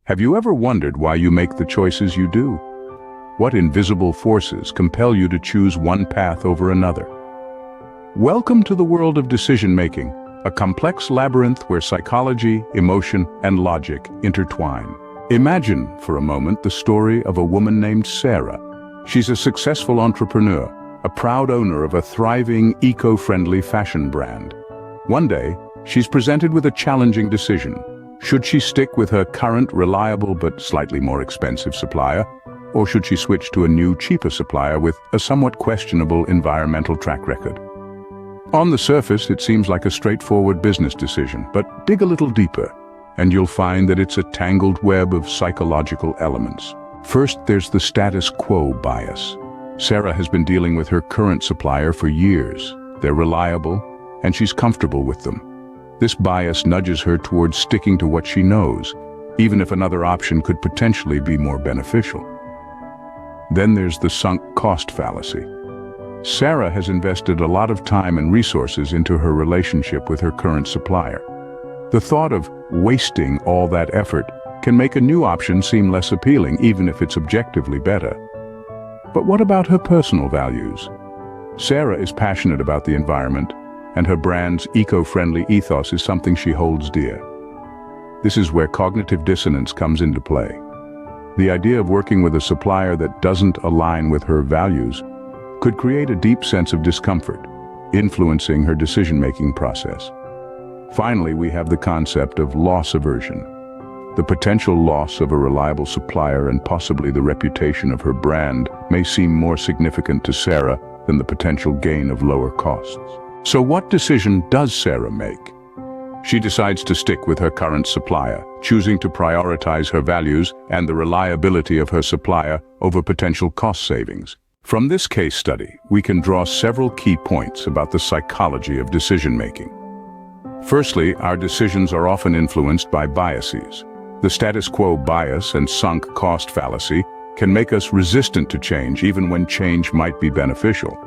Have you ever wondered why you make the choices you do? What invisible forces compel you to choose one path over another? Welcome to the world of decision-making, a complex labyrinth where psychology, emotion, and logic intertwine. Imagine, for a moment, the story of a woman named Sarah. She's a successful entrepreneur, a proud owner of a thriving, eco-friendly fashion brand. One day, she's presented with a challenging decision. Should she stick with her current reliable but slightly more expensive supplier, or should she switch to a new, cheaper supplier with a somewhat questionable environmental track record? On the surface, it seems like a straightforward business decision, but dig a little deeper, and you'll find that it's a tangled web of psychological elements. First, there's the status quo bias. Sarah has been dealing with her current supplier for years. They're reliable, and she's comfortable with them. This bias nudges her towards sticking to what she knows, even if another option could potentially be more beneficial. Then there's the sunk cost fallacy. Sarah has invested a lot of time and resources into her relationship with her current supplier. The thought of wasting all that effort can make a new option seem less appealing, even if it's objectively better. But what about her personal values? Sarah is passionate about the environment, and her brand's eco-friendly ethos is something she holds dear. This is where cognitive dissonance comes into play. The idea of working with a supplier that doesn't align with her values could create a deep sense of discomfort, influencing her decision-making process. Finally, we have the concept of loss aversion. The potential loss of a reliable supplier and possibly the reputation of her brand may seem more significant to Sarah than the potential gain of lower costs. So what decision does Sarah make? She decides to stick with her current supplier, choosing to prioritize her values and the reliability of her supplier over potential cost savings. From this case study, we can draw several key points about the psychology of decision-making. Firstly, our decisions are often influenced by biases. The status quo bias and sunk cost fallacy can make us resistant to change even when change might be beneficial.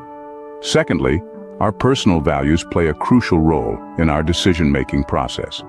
Secondly, our personal values play a crucial role in our decision-making process.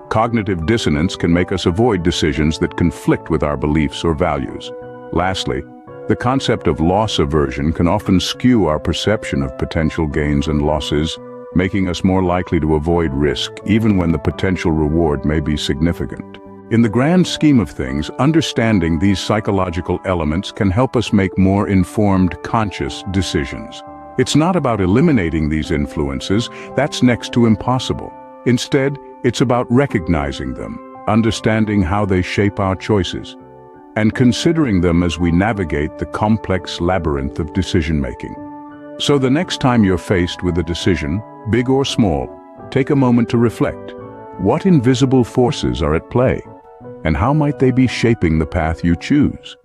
Cognitive dissonance can make us avoid decisions that conflict with our beliefs or values. Lastly, the concept of loss aversion can often skew our perception of potential gains and losses, making us more likely to avoid risk even when the potential reward may be significant. In the grand scheme of things, understanding these psychological elements can help us make more informed, conscious decisions. It's not about eliminating these influences, that's next to impossible. Instead, it's about recognizing them, understanding how they shape our choices, and considering them as we navigate the complex labyrinth of decision-making. So the next time you're faced with a decision, big or small, take a moment to reflect. What invisible forces are at play? And how might they be shaping the path you choose?